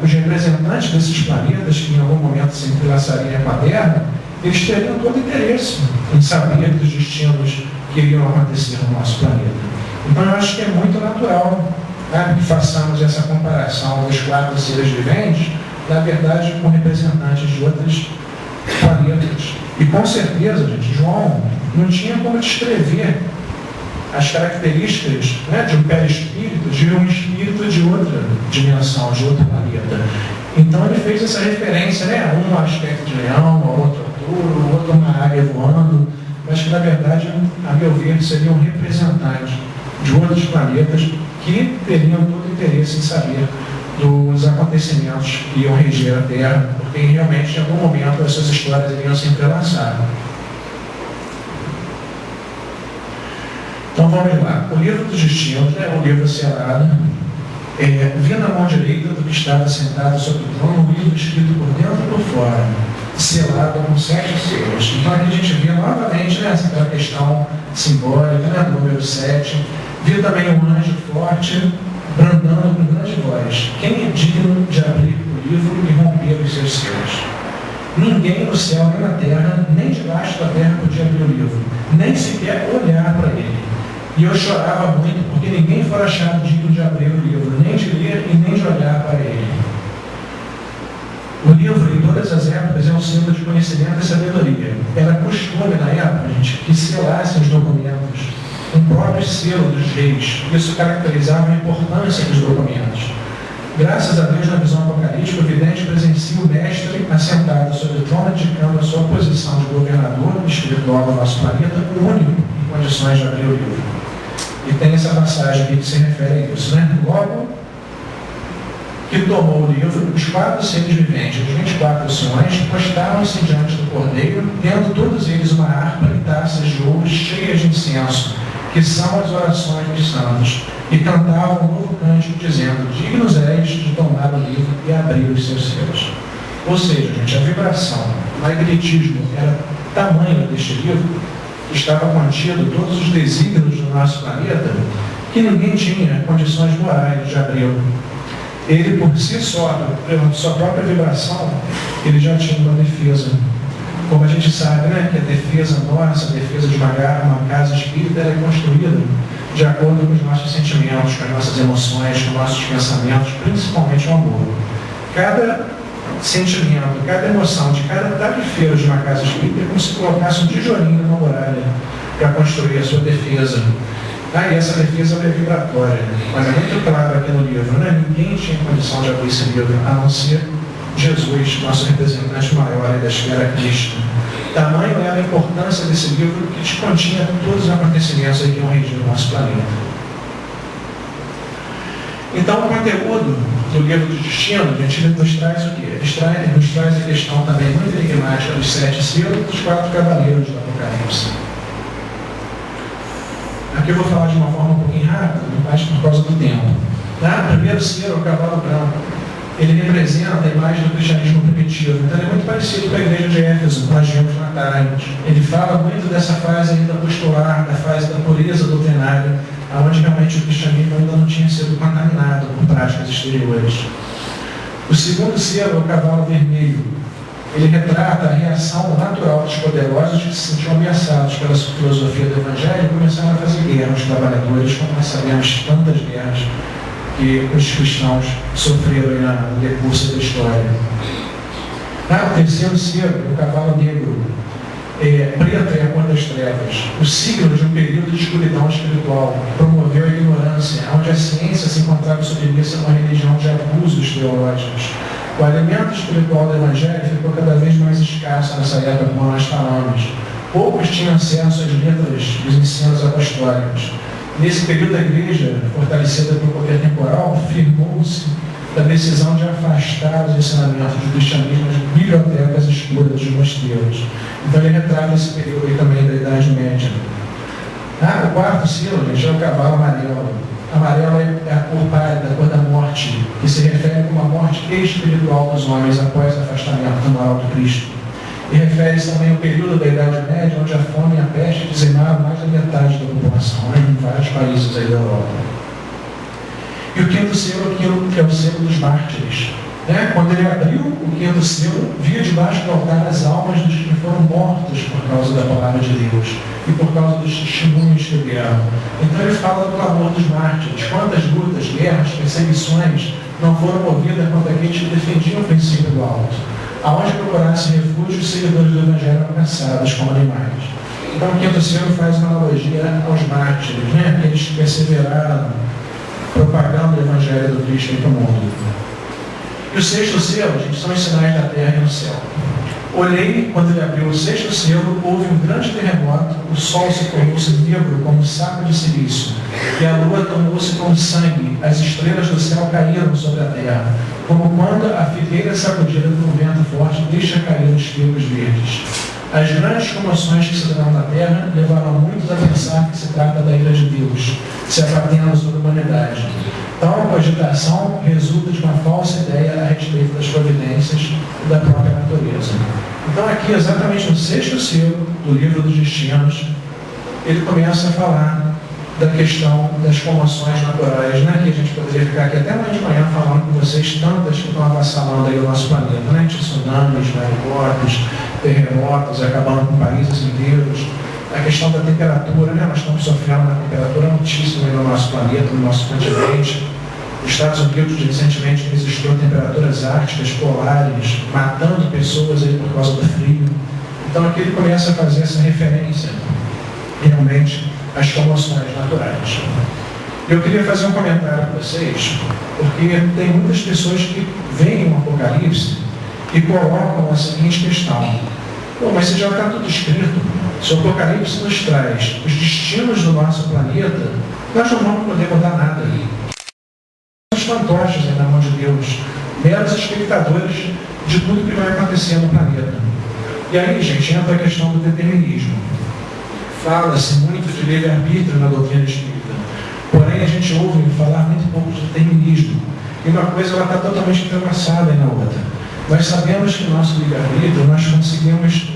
Os representantes desses planetas, que em algum momento se entrelaçariam com a Terra, eles teriam todo interesse em saber dos destinos que iriam acontecer no nosso planeta. Então eu acho que é muito natural, né, que façamos essa comparação dos 4 seres viventes, na verdade, com representantes de outros planetas. E com certeza, gente, João não tinha como descrever as características, né, de um perispírito, de um espírito de outra dimensão, de outro planeta. Então ele fez essa referência, né, um aspecto de leão, a outro touro, o outro uma águia voando, mas que na verdade, a meu ver, seria um representante de outros planetas que teriam todo interesse em saber dos acontecimentos que iam reger a Terra, porque realmente em algum momento essas histórias iriam se entrelaçar. Então vamos lá. O livro dos destinos é um livro selado, vindo à mão direita do que estava sentado sobre o trono, um livro escrito por dentro e por fora, selado com 7 selos. Então aqui a gente vê novamente, né, essa questão simbólica, né, do número 7. Vê também um anjo forte, brandando com grande voz: quem é digno de abrir o livro e romper os seus selos? Ninguém no céu, nem na terra, nem debaixo da terra podia abrir o livro, nem sequer olhar para ele. E eu chorava muito, porque ninguém fora achado digno de abrir o livro, nem de ler e nem de olhar para ele. O livro, em todas as épocas, é um símbolo de conhecimento e sabedoria. Era costume na época, gente, que selassem os documentos com o próprio selo dos reis. Isso caracterizava a importância dos documentos. Graças a Deus, na visão apocalíptica, o vidente presencia o mestre assentado sobre o trono, indicando a sua posição de governador espiritual do nosso planeta, o único em condições de abrir o livro. E tem essa passagem aqui que se refere a isso, né? Logo que tomou o livro, os 4 seres viventes, os 24 anciões, postaram-se diante do cordeiro, tendo todos eles uma harpa e taças de ouro cheias de incenso, que são as orações dos santos, e cantavam um novo cântico, dizendo: dignos és de tomar o livro e abrir os seus selos. Ou seja, gente, a vibração, o magnetismo era tamanho deste livro, que estava contido todos os desígnios do nosso planeta, que ninguém tinha condições morais de abri-lo. Ele, por si só, pela sua própria vibração, ele já tinha uma defesa. Como a gente sabe, né, que a defesa nossa, a defesa de uma casa espírita, ela é construída de acordo com os nossos sentimentos, com as nossas emoções, com os nossos pensamentos, principalmente o amor. Cada sentimento, cada emoção de cada tarefeiro de uma casa espírita é como se colocasse um tijolinho numa muralha para construir a sua defesa. E essa defesa é vibratória, mas é muito claro aqui no livro, né? Ninguém tinha condição de abrir esse livro, a não ser Jesus, nosso representante maior da esfera Cristo. Tamanho era a importância desse livro que continha todos os acontecimentos que iam regir o nosso planeta. Então, o conteúdo do livro do destino, a gente nos traz o quê? Nos traz a questão também muito enigmática dos 7 selos e dos 4 cavaleiros do Apocalipse. Aqui eu vou falar de uma forma um pouquinho rápida, mas por causa do tempo. O primeiro selo, o cavalo branco, ele representa a imagem do cristianismo primitivo. Então, ele é muito parecido com a igreja de Éfeso, que nós vimos lá atrás. Ele fala muito dessa fase ainda apostolar, da fase da pureza doutrinária, onde realmente o cristianismo ainda não tinha sido contaminado por práticas exteriores. O segundo selo é o cavalo vermelho. Ele retrata a reação natural dos poderosos que se sentiam ameaçados pela filosofia do Evangelho e começaram a fazer guerra aos trabalhadores, como nós sabemos tantas guerras que os cristãos sofreram no decurso da história. O terceiro selo é o cavalo negro. Preto é a cor das trevas, o signo de um período de escuridão espiritual, que promoveu a ignorância, onde a ciência se encontrava submissa a uma religião de abusos teológicos. O alimento espiritual do Evangelho ficou cada vez mais escasso nessa época, como nós falamos. Poucos tinham acesso às letras dos ensinos apostólicos. Nesse período, a igreja, fortalecida pelo poder temporal, firmou-se da decisão de afastar os ensinamentos do cristianismo das bibliotecas escuras dos mosteiros. Então, ele retrata esse período aí também da Idade Média. O quarto selo, gente, é o cavalo amarelo. Amarelo é a cor pálida, a cor da morte, que se refere a uma morte espiritual dos homens após o afastamento do moral de Cristo. E refere-se também ao período da Idade Média, onde a fome e a peste dizimaram mais da metade da população, em vários países aí da Europa. E o quinto selo é o selo dos mártires. Quando ele abriu o quinto selo, via debaixo do altar as almas dos que foram mortos por causa da palavra de Deus e por causa dos testemunhos que deram. Então ele fala do clamor dos mártires. Quantas lutas, guerras, perseguições não foram movidas contra aqueles que defendiam o princípio do alto. Aonde procurasse refúgio, os seguidores do Evangelho eram caçados como animais. Então o quinto selo faz uma analogia aos mártires, aqueles que perseveraram propagando o Evangelho do Cristo em todo o mundo. E o sexto selo, gente, são os sinais da terra e no céu. Olhei, quando ele abriu o sexto selo, houve um grande terremoto, o sol se tornou-se negro como um saco de silício, e a lua tornou-se como sangue, as estrelas do céu caíram sobre a terra, como quando a figueira sacudida por um vento forte deixa cair os figos verdes. As grandes comoções que se dão na terra levaram muitos a pensar que se trata da ira de Deus, se abatendo sobre a humanidade. Tal agitação resulta de uma falsa ideia a respeito das providências e da própria natureza. Então aqui, exatamente no sexto selo do livro dos destinos, ele começa a falar da questão das comoções naturais, que a gente poderia ficar aqui até amanhã de manhã falando com vocês, tantas que estão avassalando aí o nosso planeta, tsunamis, maremotos, terremotos, acabando com países inteiros. A questão da temperatura, nós estamos sofrendo uma temperatura altíssima no nosso planeta, no nosso continente. Os Estados Unidos recentemente registrou temperaturas árticas, polares, matando pessoas aí por causa do frio. Então aqui ele começa a fazer essa referência, realmente, às comoções naturais. Eu queria fazer um comentário para vocês, porque tem muitas pessoas que veem o Apocalipse e colocam a seguinte questão: mas se já está tudo escrito, se o Apocalipse nos traz os destinos do nosso planeta, nós não vamos poder mudar nada aí. Os fantoches aí na mão de Deus, meros espectadores de tudo que vai acontecer no planeta. E aí, gente, entra a questão do determinismo. Fala-se muito de livre-arbítrio na doutrina espírita, porém a gente ouve falar muito pouco de determinismo. E uma coisa ela está totalmente entrelaçada na outra. Nós sabemos que no nosso livre-arbítrio nós conseguimos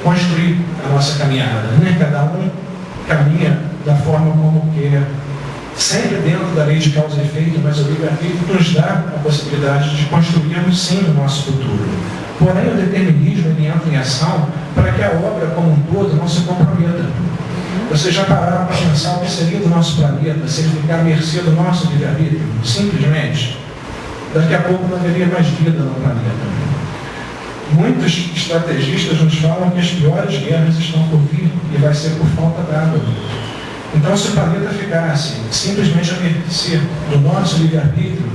construir a nossa caminhada, Cada um caminha da forma como quer, sempre dentro da lei de causa e efeito, mas o livre-arbítrio nos dá a possibilidade de construirmos sim o nosso futuro. Porém, o determinismo ele entra em ação para que a obra como um todo não se comprometa. Vocês já pararam para pensar o que seria do nosso planeta se ele ficar à mercê do nosso livre-arbítrio? Simplesmente, daqui a pouco não haveria mais vida no planeta. Muitos estrategistas nos falam que as piores guerras estão por vir e vai ser por falta d'água. Então, se o planeta ficasse simplesmente a mercê do nosso livre-arbítrio,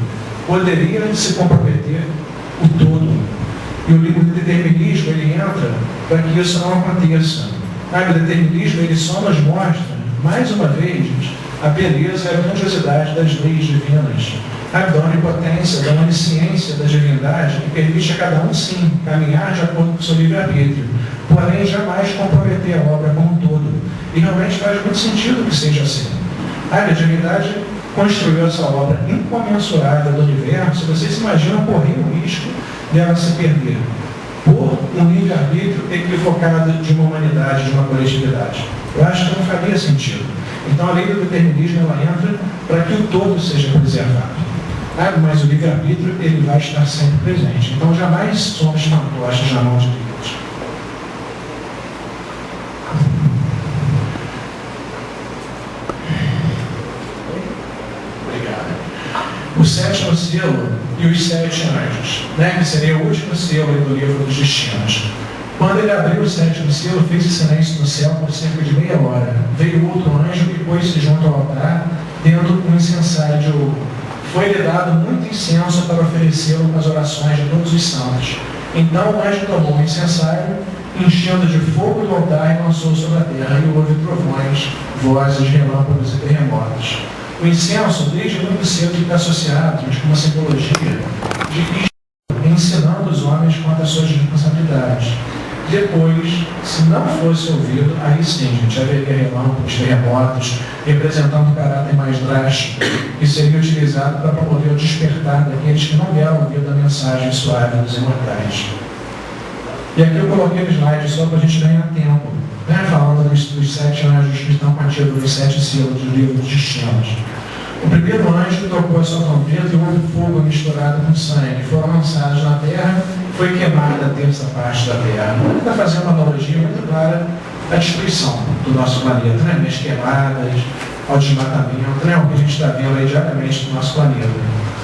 poderia se comprometer o todo. E o determinismo, ele entra para que isso não aconteça. O determinismo, ele só nos mostra, mais uma vez, a beleza e a grandiosidade das leis divinas. Da onipotência, da onisciência, da divindade, que permite a cada um, sim, caminhar de acordo com o seu livre-arbítrio, porém jamais comprometer a obra como um todo. E realmente faz muito sentido que seja assim. A divindade construiu essa obra incomensurável do universo. Vocês imaginam correr o risco dela se perder por um livre-arbítrio equivocado de uma humanidade, de uma coletividade? Eu acho que não faria sentido. Então a lei do determinismo, ela entra para que o todo seja preservado. Mas o livre-arbítrio, ele vai estar sempre presente. Então jamais somos fantoches na mão de Deus. Obrigado. O sétimo selo e os 7 anjos, que seria o último selo do livro dos destinos. Quando ele abriu o 7º selo, fez silêncio no céu por cerca de meia hora. Veio outro anjo e pôs-se junto ao altar, tendo um incensário de ouro. Foi-lhe dado muito incenso para oferecê-lo às orações de todos os santos. Então o anjo tomou o incensário, enchendo de fogo do altar e lançou sobre a terra, e houve trovões, vozes, relâmpagos e terremotos. O incenso, desde muito cedo, fica associado com uma simbologia de Cristo ensinando os homens quanto às suas responsabilidades. Depois, se não fosse ouvido, aí sim, gente, haveria relâmpagos, terremotos, representando um caráter mais drástico, que seria utilizado para promover o despertar daqueles que não deram ouvido a mensagem suave dos imortais. E aqui eu coloquei o slide só para a gente ganhar tempo, falando dos 7 anjos que estão contidos nos 7 selos do livro dos destinos. O primeiro anjo tocou a sua trombeta e houve fogo misturado com sangue. Foram lançados na terra, foi queimada a terça parte da terra. Ele está fazendo uma analogia muito clara da destruição do nosso planeta, as queimadas, ao desmatamento, o que a gente está vendo aí diariamente no nosso planeta.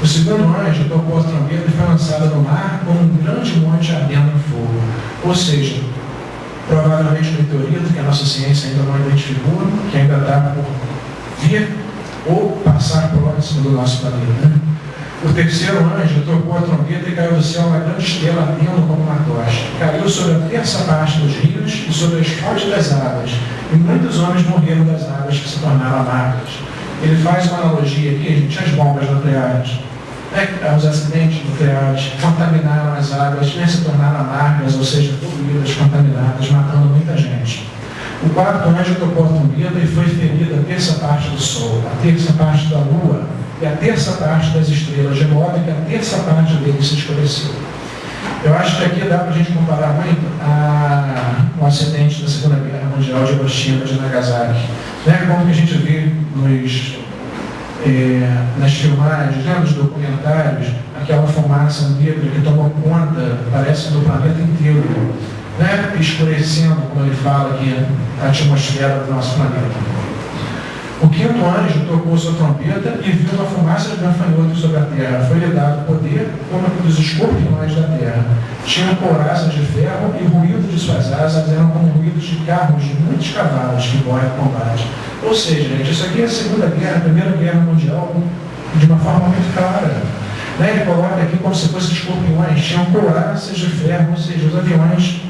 O segundo anjo tocou a trombeta e foi lançado no mar como um grande monte ardendo em fogo. Ou seja, provavelmente um meteorito que a nossa ciência ainda não identificou, que ainda está por vir ou passar próximo do nosso planeta. O terceiro anjo tocou a trombeta e caiu do céu uma grande estrela ardendo como uma tocha. Caiu sobre a terça parte dos rios e sobre as fontes das águas. E muitos homens morreram das águas que se tornaram amargas. Ele faz uma analogia aqui, gente, às bombas nucleares. Os acidentes nucleares contaminaram as águas, se tornaram amargas, ou seja, poluídas, contaminadas, matando muita gente. O quarto anjo tocou a trombeta e foi ferida a terça parte do sol, a terça parte da lua e a terça parte das estrelas, de modo que a terça parte dele se escureceu. Eu acho que aqui dá para a gente comparar muito o acidente da Segunda Guerra Mundial de Hiroshima e de Nagasaki. Como que a gente vê nas filmagens, nos documentários, aquela fumaça negra que tomou conta, parece, do planeta inteiro, escurecendo, como ele fala aqui, a atmosfera do nosso planeta. O quinto anjo tocou sua trombeta e viu uma fumaça de gafanhotos sobre a terra. Foi-lhe dado poder como dos escorpiões da terra. Tinham couraças de ferro e o ruído de suas asas eram como ruídos de carros de muitos cavalos que correm o combate. Ou seja, gente, isso aqui é a Segunda Guerra, a Primeira Guerra Mundial, de uma forma muito clara. Ele coloca aqui como se fossem escorpiões, tinham couraças de ferro, ou seja, os aviões.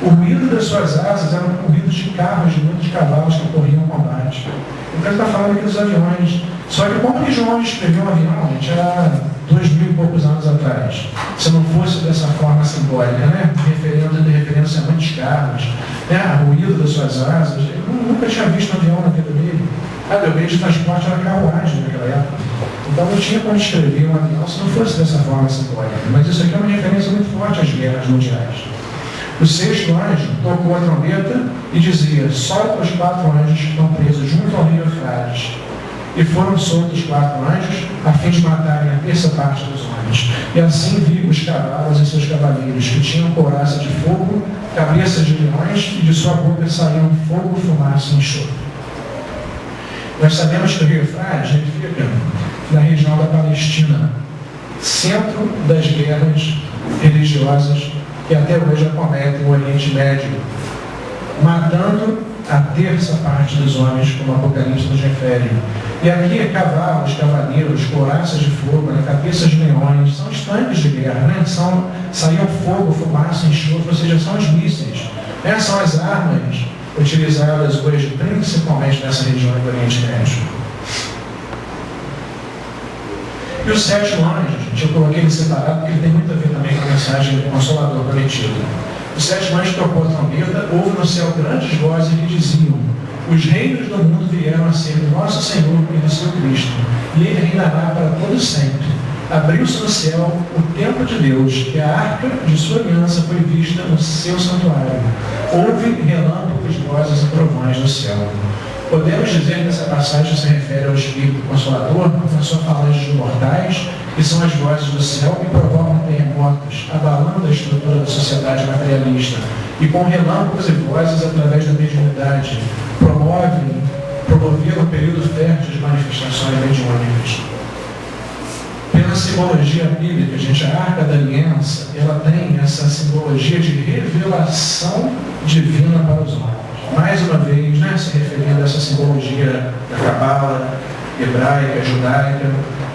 O ruído das suas asas era o ruído de carros de muitos cavalos que corriam o combate. Então ele está falando aqui dos aviões. Só que como que João escreveu um avião, gente, há 2000 e poucos anos atrás, se não fosse dessa forma simbólica, referência a muitos carros, o ruído das suas asas, ele nunca tinha visto um avião na vida dele. O meio de transporte era carruagem naquela época. Então não tinha como escrever um avião se não fosse dessa forma simbólica. Mas isso aqui é uma referência muito forte às guerras mundiais. O sexto anjo tocou a trombeta e dizia: solta os 4 anjos que estão presos junto ao rio Eufrates. E foram soltos 4 anjos, a fim de matarem a terça parte dos homens. E assim vi os cavalos e seus cavaleiros, que tinham couraça de fogo, cabeças de leões, e de sua boca saíam fogo, fumaça e enxofre. Nós sabemos que o rio Eufrates fica na região da Palestina, centro das guerras religiosas que até hoje acometem o Oriente Médio, matando a terça parte dos homens, como o Apocalipse nos refere. E aqui, cavalos, cavaleiros, couraças de fogo, cabeças de leões, são os tanques de guerra, né? Saíam fogo, fumaça, enxofre, ou seja, são os mísseis. São as armas utilizadas hoje, principalmente nessa região do Oriente Médio. E o sétimo anjo, gente, eu coloquei ele separado porque ele tem muito a ver também com a mensagem do Consolador prometido. O sétimo anjo tocou a trombeta, houve no céu grandes vozes que diziam: os reinos do mundo vieram a ser do nosso Senhor e do seu Cristo, e ele reinará para todo sempre. Abriu-se no céu o templo de Deus, e a arca de sua aliança foi vista no seu santuário. Houve relâmpagos, vozes e trovões no céu. Podemos dizer que essa passagem se refere ao Espírito Consolador, na sua falange de mortais, que são as vozes do céu que provocam terremotos, abalando a estrutura da sociedade materialista, e com relâmpagos e vozes através da mediunidade, promoveram um período fértil de manifestações mediúnicas. Pela simbologia bíblica, gente, a Arca da Aliança, ela tem essa simbologia de revelação divina para os homens. Mais uma vez, se referindo a essa simbologia da Cabala, hebraica, judaica,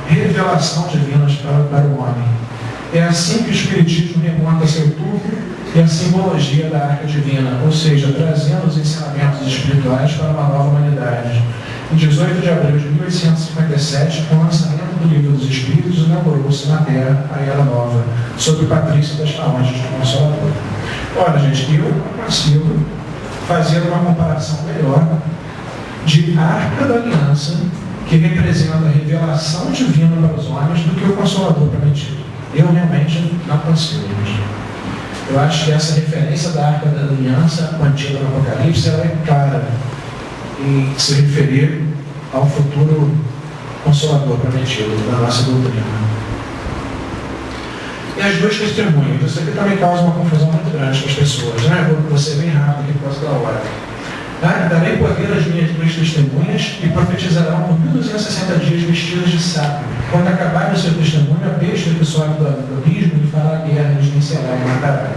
revelação divina para o homem. É assim que o Espiritismo remonta seu turno e a simbologia da Arca Divina, ou seja, trazendo os ensinamentos espirituais para uma nova humanidade. Em 18 de abril de 1857, com o lançamento do Livro dos Espíritos, inaugurou-se na Terra a Era Nova, sob o patrício das falanges do Consolador. Ora, gente, eu consigo fazer uma comparação melhor de Arca da Aliança, que representa a revelação divina para os homens, do que o Consolador prometido. Eu realmente não consigo. Eu acho que essa referência da Arca da Aliança, contida no Apocalipse, ela é clara em se referir ao futuro Consolador prometido da nossa doutrina. E as duas testemunhas. Isso aqui também causa uma confusão muito grande com as pessoas. Vou ser bem rápido aqui por causa da hora. Darei poder às minhas duas testemunhas e profetizarão por 1260 dias vestidas de saco. Quando acabar o seu testemunho, a besta que sobe do abismo lhe fará guerra, lhes vencerá e matará.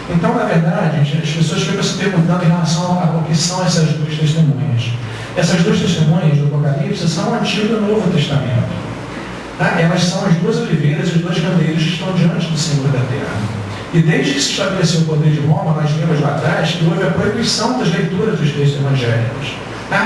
Então, na verdade, as pessoas ficam se perguntando em relação ao que são essas duas testemunhas. Essas duas testemunhas do Apocalipse são o Antigo e o Novo Testamento. Elas são as duas oliveiras e os dois candeiros que estão diante do Senhor da Terra. E desde que se estabeleceu o poder de Roma, nós vimos lá atrás que houve a proibição das leituras dos textos evangélicos.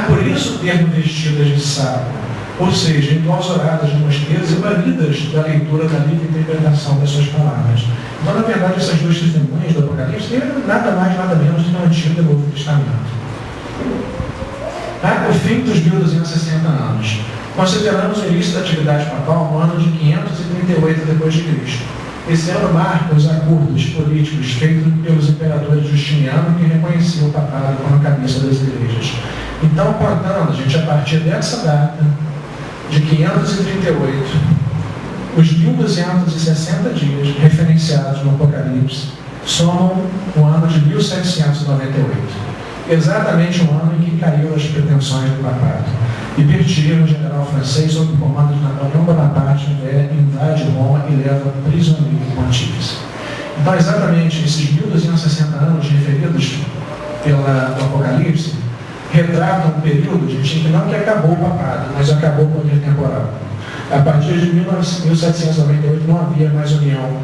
Por isso o termo vestidas de saco, ou seja, enclausuradas de mosteiros e banidas da leitura da livre interpretação das suas palavras. Então, na verdade, essas duas testemunhas do Apocalipse têm nada mais, nada menos do que o Antigo e o Novo Testamento. O fim dos 1260 anos. Consideramos o início da atividade papal no ano de 538 d.C. Esse ano marca os acordos políticos feitos pelos imperadores Justiniano, que reconheciam o papado como a cabeça das igrejas. Então, contando, gente, a partir dessa data, de 538, os 1260 dias referenciados no Apocalipse somam o ano de 1798. Exatamente o ano em que caiu as pretensões do papado. E Berthier, o general francês, sob o comando de Napoleão Bonaparte, invade Roma e leva prisioneiro o pontífice. Então, exatamente esses 1260 anos referidos pelo Apocalipse retratam um período de que não que acabou o papado, mas acabou o poder temporal. A partir de 1798 não havia mais união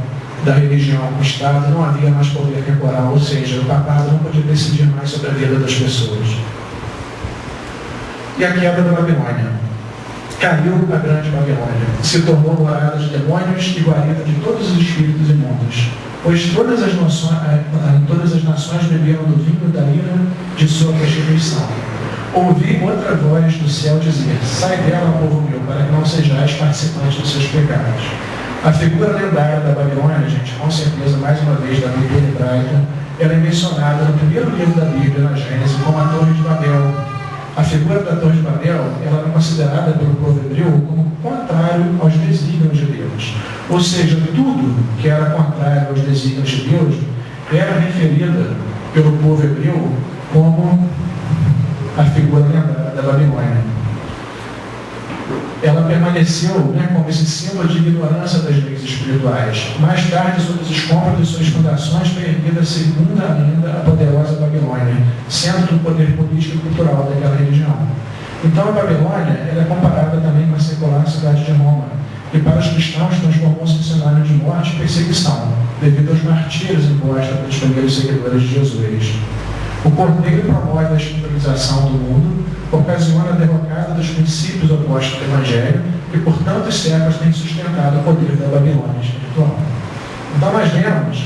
da religião com o Estado, não havia mais poder temporal, ou seja, o papado não podia decidir mais sobre a vida das pessoas. E a quebra da Babilônia. Caiu a grande Babilônia, se tornou morada de demônios e guarida de todos os espíritos imundos, pois todas as nações beberam do vinho da ira de sua prostituição. Ouvi outra voz do céu dizer: sai dela, povo meu, para que não sejais participantes dos seus pecados. A figura lendária da Babilônia, gente, com certeza, mais uma vez, da cultura hebraica, ela é mencionada no primeiro livro da Bíblia, na Gênesis, como a Torre de Babel. A figura da Torre de Babel, ela é considerada pelo povo hebreu como contrário aos desígnios de Deus. Ou seja, tudo que era contrário aos desígnios de Deus era referida pelo povo hebreu como a figura lendária da Babilônia. ela permaneceu como esse símbolo de ignorância das leis espirituais. Mais tarde, sob os escombros de suas fundações, foi erguida a segunda ainda, a poderosa Babilônia, centro do poder político e cultural daquela região. Então, a Babilônia é comparada também com a secular cidade de Roma, que para os cristãos transformou-se em cenário de morte e perseguição, devido aos martírios impostos pelos primeiros seguidores de Jesus. O Cordeiro promove a espiritualização do mundo, ocasiona a derrocada dos princípios opostos do Evangelho e por tantos séculos tem sustentado o poder da Babilônia espiritual. Então nós vemos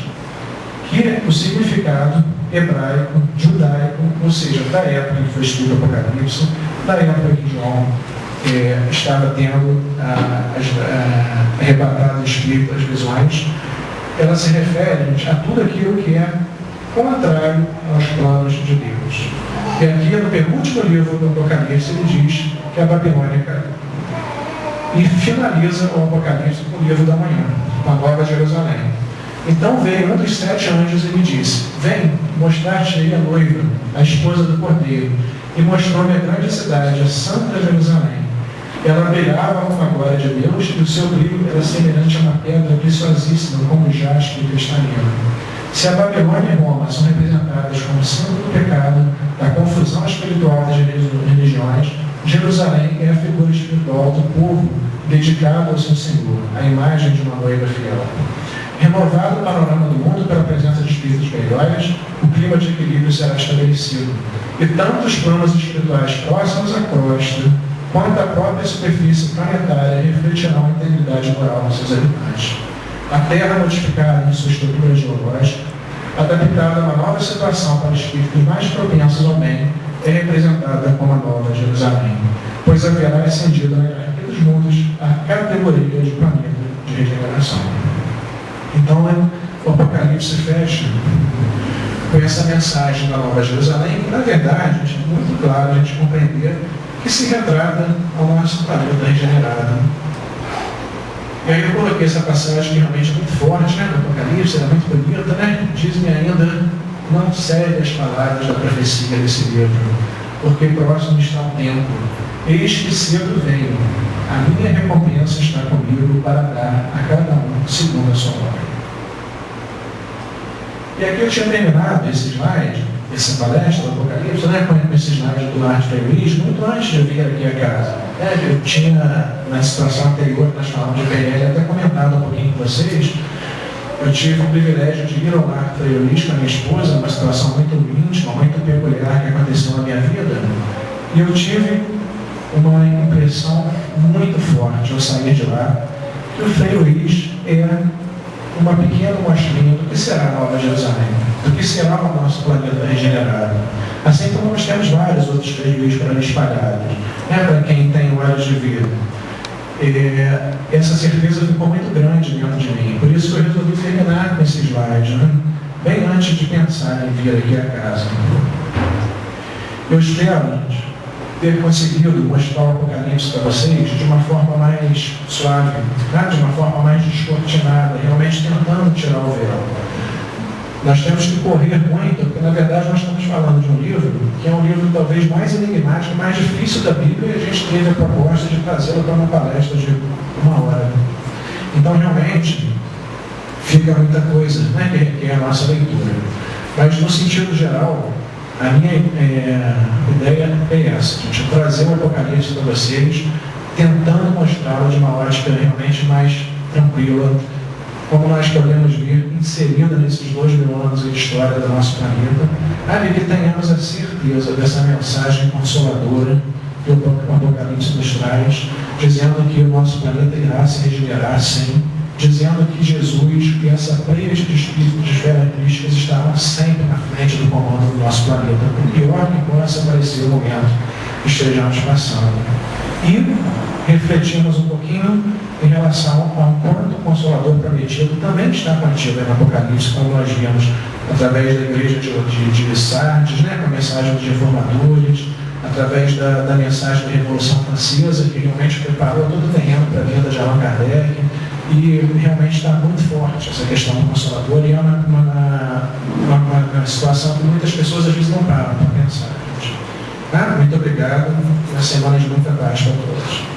que o significado hebraico, judaico, ou seja, da época em que foi escrito o Apocalipse, da época que João estava tendo arrebatado o Espírito, as visões, ela se refere a tudo aquilo que é contrário aos planos de Deus. E aqui no penúltimo livro do Apocalipse ele diz que a Babilônia caiu. E finaliza o Apocalipse com o livro da manhã, com a Nova Jerusalém. Então veio um dos 7 anjos e me disse: vem mostrar-te a noiva, a esposa do Cordeiro. E mostrou-me a grande cidade, a Santa Jerusalém. Ela brilhava com a glória de Deus e o seu brilho era semelhante a uma pedra preciosíssima, como jaspe e cristalina. Se a Babilônia e Roma são representadas como símbolo do pecado, da confusão espiritual das religiões, Jerusalém é a figura espiritual do povo dedicado ao seu Senhor, a imagem de uma noiva fiel. Renovado o panorama do mundo pela presença de espíritos melhores, o clima de equilíbrio será estabelecido. E tanto os planos espirituais próximos à crosta, quanto a própria superfície planetária refletirão a integridade moral dos seus habitantes. A Terra modificada em sua estrutura geológica, adaptada a uma nova situação para espíritos mais propensos ao bem, é representada como a Nova Jerusalém, pois haverá ascendido na hierarquia dos mundos a categoria de planeta de regeneração. Então, o Apocalipse fecha com essa mensagem da Nova Jerusalém, que na verdade é muito claro a gente compreender que se retrata ao nosso planeta regenerado. E aí eu coloquei essa passagem que realmente é muito forte, do Apocalipse, ela é muito bonita, Diz-me ainda, não segue as palavras da profecia desse livro, porque próximo está o tempo. Eis que cedo venho, a minha recompensa está comigo para dar a cada um segundo a sua obra. E aqui eu tinha terminado esse slide, essa palestra do Apocalipse, com esse slide do Arte Luiz, muito antes de eu vir aqui a casa. Eu tinha, na situação anterior que nós falamos de PNL, até comentado um pouquinho com vocês. Eu tive o privilégio de ir ao Arte Luiz com a minha esposa, uma situação muito íntima, muito peculiar que aconteceu na minha vida. E eu tive uma impressão muito forte ao sair de lá, que o Frei Luiz é uma pequena mostrinha do que será a Nova Jerusalém, do que será o nosso planeta regenerado. Assim como nós temos vários outros Frei Luiz para espalhados, para quem tem olhos de vida. Essa certeza ficou muito grande dentro de mim, por isso que eu resolvi terminar com esse slide, bem antes de pensar em vir aqui a casa. Eu espero ter conseguido mostrar o Apocalipse para vocês de uma forma mais suave, de uma forma mais descortinada, realmente tentando tirar o véu. Nós temos que correr muito, porque na verdade nós estamos falando de um livro que é um livro talvez mais enigmático, mais difícil da Bíblia, e a gente teve a proposta de trazê-lo para uma palestra de 1 hora. Então realmente fica muita coisa que requer a nossa leitura. Mas no sentido geral, a minha ideia é essa, de trazer o Apocalipse para vocês, tentando mostrá-lo de uma ótica realmente mais tranquila, como nós podemos ver, inserida nesses 2.000 anos de história do nosso planeta, que tenhamos a certeza dessa mensagem consoladora que o Apocalipse nos traz, dizendo que o nosso planeta irá se regenerar sim, dizendo que Jesus e essa plede de espíritos de esferas místicas estarão sempre na frente do comando do nosso planeta, por pior que possa parecer o momento que estejamos passando. E refletimos um pouquinho em relação ao quanto o Consolador prometido também está contido no Apocalipse, como nós vimos através da igreja de Sardes, com a mensagem dos reformadores, através da mensagem da Revolução Francesa, que realmente preparou todo o terreno para a vinda de Allan Kardec, e realmente está muito forte essa questão do Consolador, e é uma situação que muitas pessoas às vezes não param para pensar. Muito obrigado, uma semana de muita paz para todos.